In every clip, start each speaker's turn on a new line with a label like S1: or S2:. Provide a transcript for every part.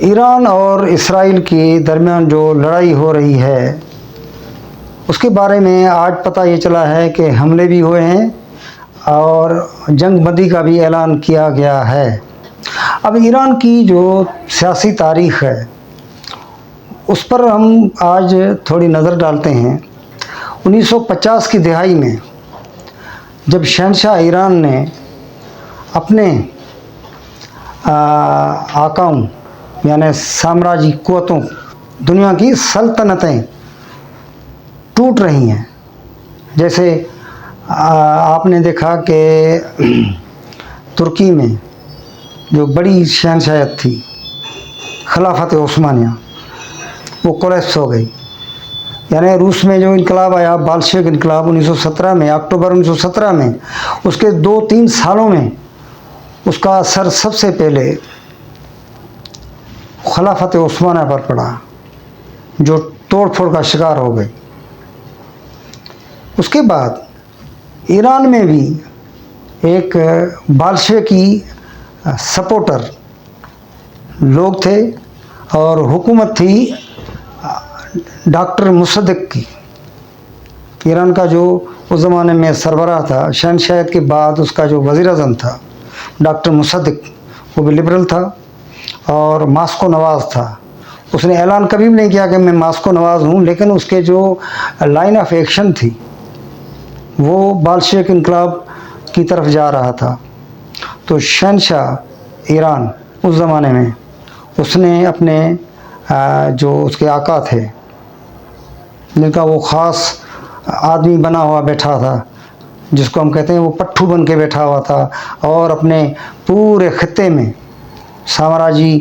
S1: ایران اور اسرائیل کے درمیان جو لڑائی ہو رہی ہے اس کے بارے میں آج پتہ یہ چلا ہے کہ حملے بھی ہوئے ہیں اور جنگ بندی کا بھی اعلان کیا گیا ہے۔ اب ایران کی جو سیاسی تاریخ ہے اس پر ہم آج تھوڑی نظر ڈالتے ہیں۔ 1950 کی دہائی میں جب شہنشاہ ایران نے اپنے آقاؤں یعنی سامراجی قوتوں دنیا کی سلطنتیں ٹوٹ رہی ہیں، جیسے آپ نے دیکھا کہ ترکی میں جو بڑی شہنشاہیت تھی خلافت عثمانیہ وہ کولیپس ہو گئی، یعنی روس میں جو انقلاب آیا بالشوک انقلاب 1917 میں، اکتوبر 1917 میں، اس کے 2-3 سالوں میں اس کا اثر سب سے پہلے خلافت عثمانیہ پر پڑا جو توڑ پھوڑ کا شکار ہو گئی۔ اس کے بعد ایران میں بھی ایک بالشویکی سپورٹر لوگ تھے اور حکومت تھی ڈاکٹر مصدق کی۔ ایران کا جو اس زمانے میں سربراہ تھا، شہنشاہیت کے بعد اس کا جو وزیر اعظم تھا ڈاکٹر مصدق، وہ بھی لبرل تھا اور ماسکو نواز تھا۔ اس نے اعلان کبھی بھی نہیں کیا کہ میں ماسکو نواز ہوں، لیکن اس کے جو لائن آف ایکشن تھی وہ بالشویک انقلاب کی طرف جا رہا تھا۔ تو شہنشاہ ایران اس زمانے میں اس نے اپنے جو اس کے آقا تھے جن کا وہ خاص آدمی بنا ہوا بیٹھا تھا، جس کو ہم کہتے ہیں وہ پٹھو بن کے بیٹھا ہوا تھا اور اپنے پورے خطے میں سامراجی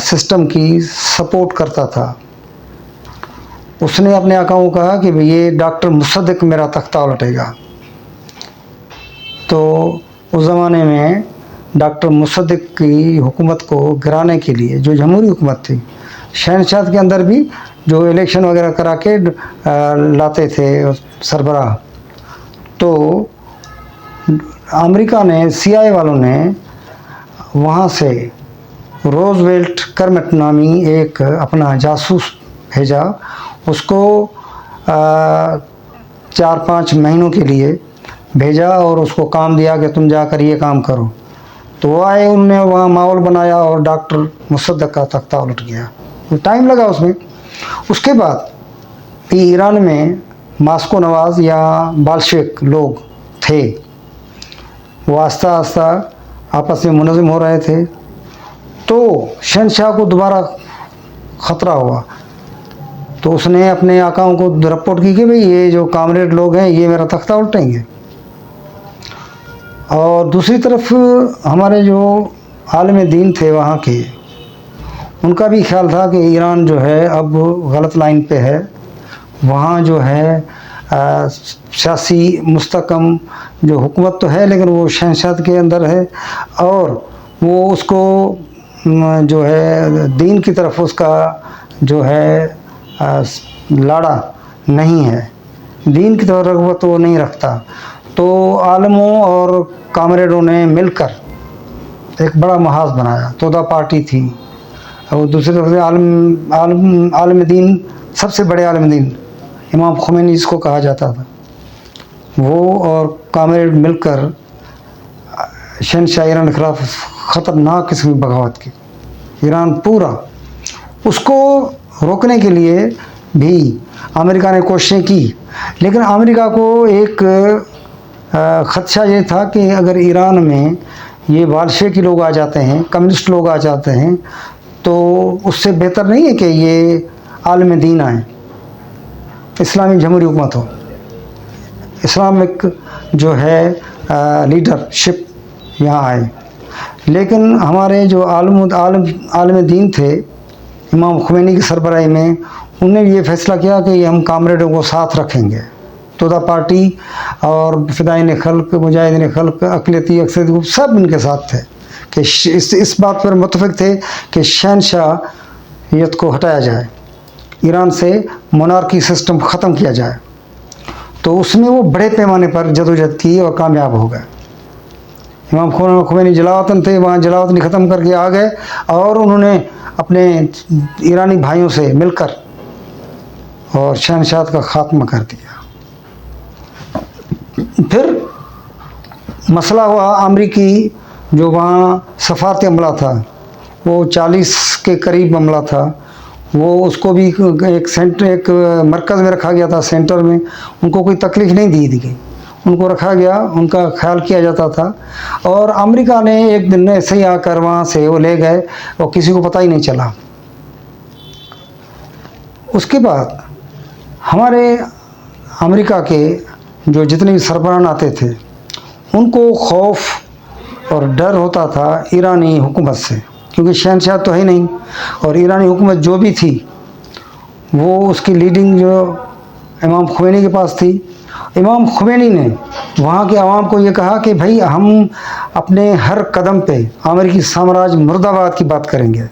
S1: سسٹم کی سپورٹ کرتا تھا، اس نے اپنے آقاؤں کو کہا کہ یہ ڈاکٹر مصدق میرا تختہ الٹے گا۔ تو اس زمانے میں ڈاکٹر مصدق کی حکومت کو گرانے کے لیے جو جمہوری حکومت تھی، شہنشاہت کے اندر بھی جو الیکشن وغیرہ کرا کے لاتے تھے سربراہ، تو امریکہ نے CIA والوں نے وہاں سے روزویلٹ کرمٹ نامی ایک اپنا جاسوس بھیجا، اس کو 4-5 مہینوں کے لیے بھیجا اور اس کو کام دیا کہ تم جا کر یہ کام کرو۔ تو وہ آئے، انہوں نے وہاں ماحول بنایا اور ڈاکٹر مصدق کا تختہ الٹ گیا۔ ٹائم لگا اس میں۔ اس کے بعد ایران میں ماسکو نواز یا بالشویک لوگ تھے، وہ آہستہ آہستہ آپس میں منظم ہو رہے تھے، تو شہنشاہ کو دوبارہ خطرہ ہوا، تو اس نے اپنے آقاؤں کو رپورٹ کی کہ بھئی یہ جو کامریڈ لوگ ہیں یہ میرا تختہ الٹیں گے۔ اور دوسری طرف ہمارے جو عالم دین تھے وہاں کے، ان کا بھی خیال تھا کہ ایران جو ہے اب غلط لائن پہ ہے، وہاں جو ہے سیاسی مستحکم جو حکومت تو ہے لیکن وہ شہنشاہت کے اندر ہے، اور وہ اس کو جو ہے دین کی طرف اس کا جو ہے لاڑا نہیں ہے، دین کی طرف رغبت وہ نہیں رکھتا۔ تو عالموں اور کامریڈوں نے مل کر ایک بڑا محاذ بنایا، تودا پارٹی تھی، اور دوسری طرف سے عالم دین، سب سے بڑے عالم دین امام خمینی جس کو کہا جاتا تھا، وہ اور کامریڈ مل کر شہنشاہ ایران کے خلاف خطرناک قسم کی بغاوت کی۔ ایران پورا، اس کو روکنے کے لیے بھی امریکہ نے کوششیں کی، لیکن امریکہ کو ایک خدشہ یہ تھا کہ اگر ایران میں یہ بالشویکی لوگ آ جاتے ہیں، کمیونسٹ لوگ آ جاتے ہیں، تو اس سے بہتر نہیں ہے کہ یہ عالم دین آئیں، اسلامی جمہوری حکومت ہو، اسلامک جو ہے لیڈرشپ یہاں آئے۔ لیکن ہمارے جو عالم دین تھے امام خمینی کی سربراہی میں، انہوں نے یہ فیصلہ کیا کہ یہ ہم کامریڈوں کو ساتھ رکھیں گے۔ تودا پارٹی اور فدائین خلق، مجاہدین خلق، اقلیتی اکثریتی گروپ سب ان کے ساتھ تھے کہ اس بات پر متفق تھے کہ شہنشاہیت کو ہٹایا جائے، ایران سے مونارکی سسٹم ختم کیا جائے۔ تو اس میں وہ بڑے پیمانے پر جدوجہد کی اور کامیاب ہو گئے۔ امام خمینی جلاوطن تھے، وہاں جلاوطنی ختم کر کے آ گئے اور انہوں نے اپنے ایرانی بھائیوں سے مل کر اور شہنشاہت کا خاتمہ کر دیا۔ پھر مسئلہ ہوا امریکی جو وہاں سفارتی عملہ تھا، وہ 40 کے قریب عملہ تھا، وہ اس کو بھی ایک مرکز میں رکھا گیا تھا، سینٹر میں۔ ان کو کوئی تکلیف نہیں دی گئی، ان کو رکھا گیا، ان کا خیال کیا جاتا تھا۔ اور امریکہ نے ایک دن ایسے ہی آ کر وہاں سے وہ لے گئے اور کسی کو پتہ ہی نہیں چلا۔ اس کے بعد ہمارے امریکہ کے جو جتنے بھی سربراہ آتے تھے ان کو خوف اور ڈر ہوتا تھا ایرانی حکومت سے، کیونکہ شہنشاہ تو ہے نہیں، اور ایرانی حکومت جو بھی تھی وہ اس کی لیڈنگ جو امام خمینی کے پاس تھی۔ امام خمینی نے وہاں کے عوام کو یہ کہا کہ بھائی ہم اپنے ہر قدم پہ امریکی سامراج مرد آباد کی بات کریں گے۔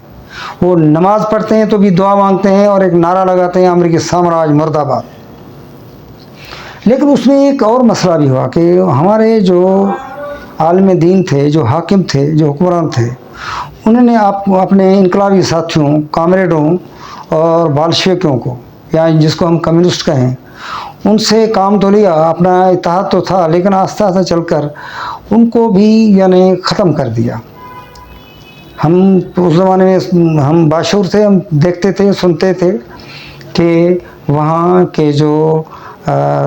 S1: وہ نماز پڑھتے ہیں تو بھی دعا مانگتے ہیں اور ایک نعرہ لگاتے ہیں امریکی سامراج مرد آباد۔ لیکن اس میں ایک اور مسئلہ بھی ہوا کہ ہمارے جو عالم دین تھے، جو حاکم تھے، جو حکمران تھے، انہوں نے اپنے انقلابی ساتھیوں، کامریڈوں اور بالشویکوں کو، یا جس کو ہم کمیونسٹ کہیں، ان سے کام تو لیا، اپنا اتحاد تو تھا، لیکن آہستہ آہستہ چل کر ان کو بھی ختم کر دیا۔ ہم اس زمانے میں ہم باشعور تھے، ہم دیکھتے تھے، سنتے تھے کہ وہاں کے جو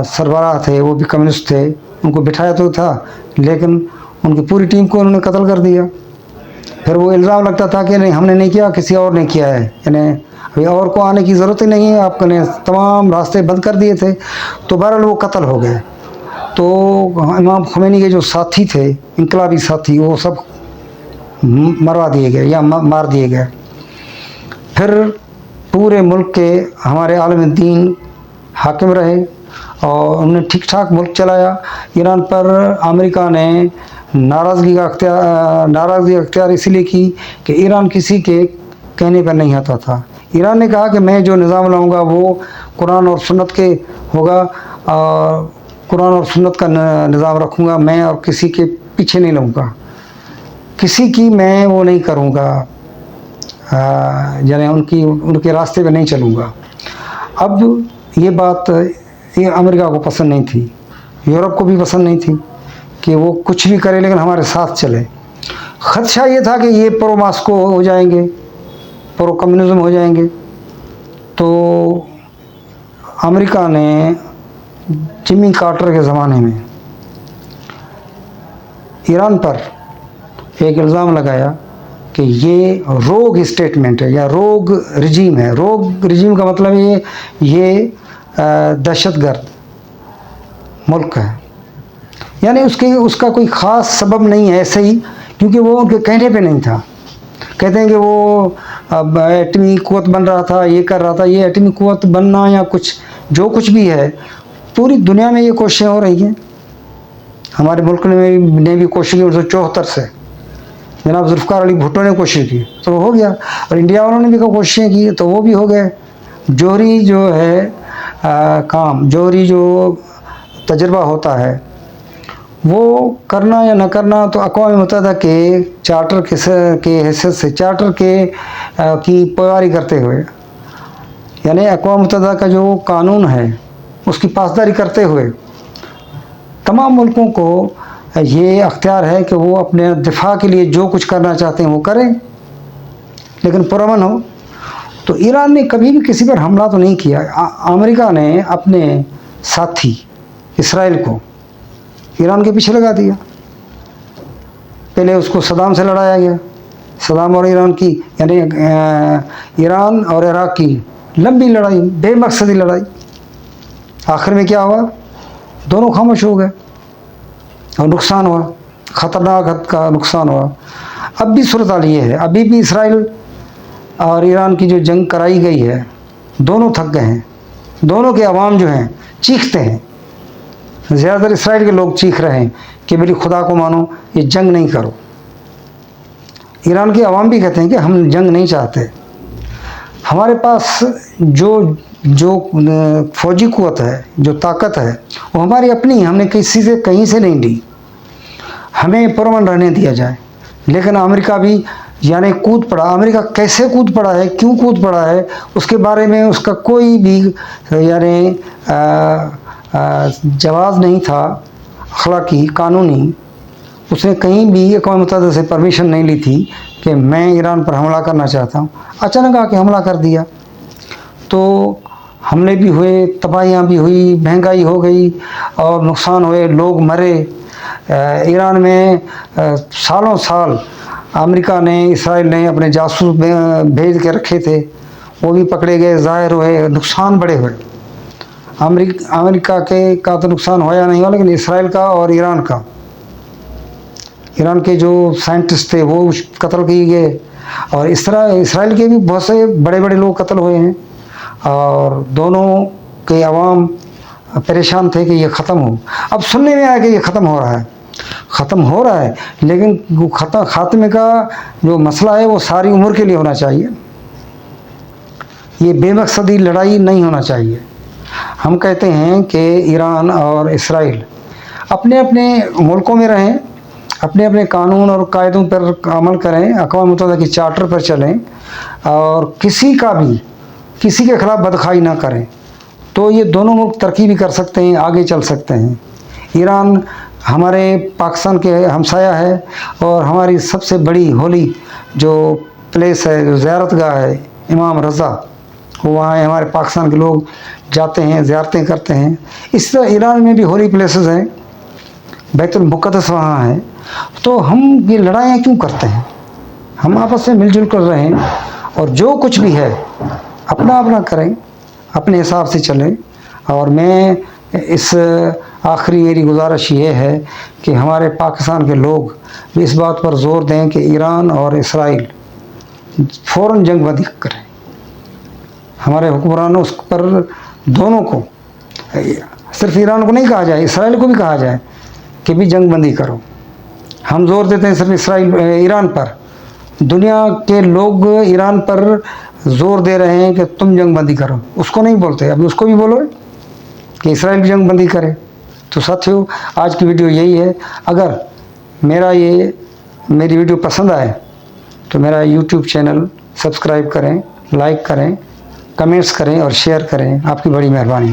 S1: سربراہ تھے وہ بھی کمیونسٹ تھے، ان کو بٹھایا تو تھا لیکن ان کی پوری ٹیم کو انہوں نے قتل کر دیا۔ پھر وہ الزام لگتا تھا کہ نہیں ہم نے نہیں کیا، کسی اور نے کیا ہے، ابھی اور کو آنے کی ضرورت ہی نہیں ہے، آپ نے تمام راستے بند کر دیے تھے۔ تو بہرحال وہ قتل ہو گئے۔ تو امام خمینی کے جو ساتھی تھے، انقلابی ساتھی، وہ سب مروا دیے گئے یا مار دیے گئے۔ پھر پورے ملک کے ہمارے عالم دین حاکم رہے اور انہوں نے ٹھیک ٹھاک ملک چلایا۔ ایران پر امریکہ نے ناراضگی اختیار اس لیے کی کہ ایران کسی کے کہنے پر نہیں آتا تھا۔ ایران نے کہا کہ میں جو نظام لاؤں گا وہ قرآن اور سنت کے ہوگا، اور قرآن اور سنت کا نظام رکھوں گا میں، اور کسی کے پیچھے نہیں لوں گا، کسی کی میں وہ نہیں کروں گا، ان کے راستے پہ نہیں چلوں گا۔ اب یہ بات امریکہ کو پسند نہیں تھی، یورپ کو بھی پسند نہیں تھی کہ وہ کچھ بھی کرے لیکن ہمارے ساتھ چلے۔ خدشہ یہ تھا کہ یہ پرو ماسکو ہو جائیں گے، پرو کمیونزم ہو جائیں گے۔ تو امریکہ نے جمی کارٹر کے زمانے میں ایران پر ایک الزام لگایا کہ یہ روگ اسٹیٹمنٹ ہے یا روگ رجیم ہے۔ روگ رجیم کا مطلب یہ دہشت گرد ملک ہے، یعنی اس کا کوئی خاص سبب نہیں ہے، ایسے ہی کیونکہ وہ ان کے کہنے پہ نہیں تھا۔ کہتے ہیں کہ وہ اب ایٹمی قوت بن رہا تھا، یہ کر رہا تھا۔ یہ ایٹمی قوت بننا یا جو کچھ بھی ہے، پوری دنیا میں یہ کوششیں ہو رہی ہیں۔ ہمارے ملک نے بھی کوشش کی 1974 سے، جناب ذوالفقار علی بھٹو نے کوشش کی تو وہ ہو گیا، اور انڈیا والوں نے بھی کوششیں کی تو وہ بھی ہو گئے۔ جوہری جو ہے جوہری جو تجربہ ہوتا ہے وہ کرنا یا نہ کرنا تو اقوام متحدہ کے چارٹر کے حیثیت سے، چارٹر کی پیروی کرتے ہوئے، یعنی اقوام متحدہ کا جو قانون ہے اس کی پاسداری کرتے ہوئے تمام ملکوں کو یہ اختیار ہے کہ وہ اپنے دفاع کے لیے جو کچھ کرنا چاہتے ہیں وہ کریں، لیکن پرامن ہو۔ تو ایران نے کبھی بھی کسی پر حملہ تو نہیں کیا۔ امریکہ نے اپنے ساتھی اسرائیل کو ایران کے پیچھے لگا دیا۔ پہلے اس کو صدام سے لڑایا گیا، صدام اور ایران کی، یعنی ایران اور عراق کی لمبی لڑائی، بے مقصدی لڑائی۔ آخر میں کیا ہوا؟ دونوں خاموش ہو گئے اور نقصان ہوا، خطرناک حد کا نقصان ہوا۔ اب بھی صورتحال یہ ہے، ابھی بھی اسرائیل اور ایران کی جو جنگ کرائی گئی ہے، دونوں تھک گئے ہیں، دونوں کے عوام جو ہیں چیختے ہیں۔ زیادہ تر اسرائیل کے لوگ چیخ رہے ہیں کہ میری خدا کو مانو، یہ جنگ نہیں کرو۔ ایران کے عوام بھی کہتے ہیں کہ ہم جنگ نہیں چاہتے۔ ہمارے پاس جو فوجی قوت ہے، جو طاقت ہے، وہ ہماری اپنی ہے، ہم نے کہیں سے نہیں لی، ہمیں پرامن رہنے دیا جائے۔ لیکن امریکہ بھی یعنی کود پڑا. امریکہ کیسے کود پڑا ہے, کیوں کود پڑا ہے, اس کے بارے میں اس کا کوئی بھی یعنی جواز نہیں تھا اخلاقی قانونی. اس نے کہیں بھی اقوام متحدہ سے پرمیشن نہیں لی تھی کہ میں ایران پر حملہ کرنا چاہتا ہوں. اچانک آ کے حملہ کر دیا. تو حملے بھی ہوئے, تباہیاں بھی ہوئی, مہنگائی ہو گئی اور نقصان ہوئے, لوگ مرے. ایران میں سالوں سال امریکہ نے, اسرائیل نے اپنے جاسوس بھیج کے رکھے تھے, وہ بھی پکڑے گئے, ظاہر ہوئے, نقصان بڑے ہوئے. امریکہ کا تو نقصان ہوا نہیں ہوا, لیکن اسرائیل کا اور ایران کا. ایران کے جو سائنٹسٹ تھے وہ قتل کیے گئے, اور اسرائیل کے بھی بہت سے بڑے بڑے لوگ قتل ہوئے ہیں. اور دونوں کے عوام پریشان تھے کہ یہ ختم ہو. اب سننے میں آیا کہ یہ ختم ہو رہا ہے, لیکن خاتمے کا جو مسئلہ ہے وہ ساری عمر کے لیے ہونا چاہیے. یہ بے مقصدی لڑائی نہیں ہونا چاہیے. ہم کہتے ہیں کہ ایران اور اسرائیل اپنے اپنے ملکوں میں رہیں, اپنے اپنے قانون اور قاعدوں پر عمل کریں, اقوام متحدہ کی چارٹر پر چلیں, اور کسی کے خلاف بدخوائی نہ کریں. تو یہ دونوں ملک ترقی بھی کر سکتے ہیں, آگے چل سکتے ہیں. ایران ہمارے پاکستان کے ہمسایہ ہے, اور ہماری سب سے بڑی ہولی جو پلیس ہے, جو زیارت گاہ ہے امام رضا, وہاں ہمارے پاکستان کے لوگ جاتے ہیں, زیارتیں کرتے ہیں. اس طرح ایران میں بھی ہولی پلیسز ہیں, بیت المقدس وہاں ہے. تو ہم یہ لڑائیاں کیوں کرتے ہیں؟ ہم آپس میں مل جل کر رہیں, اور جو کچھ بھی ہے اپنا کریں, اپنے حساب سے چلیں. اور میں اس آخری میری گزارش یہ ہے کہ ہمارے پاکستان کے لوگ بھی اس بات پر زور دیں کہ ایران اور اسرائیل فوراً جنگ بندی کریں. ہمارے حکمرانوں اس پر دونوں کو, صرف ایران کو نہیں کہا جائے, اسرائیل کو بھی کہا جائے کہ بھی جنگ بندی کرو. ہم زور دیتے ہیں صرف ایران پر, دنیا کے لوگ ایران پر زور دے رہے ہیں کہ تم جنگ بندی کرو. اس کو نہیں بولتے, ابھی اس کو بھی بولو کہ اسرائیل بھی جنگ بندی کرے. تو ساتھیو, آج کی ویڈیو یہی ہے. اگر میری ویڈیو پسند آئے تو میرا یوٹیوب چینل سبسکرائب کریں, لائک کریں, کمنٹس کریں اور شیئر کریں. آپ کی بڑی مہربانی.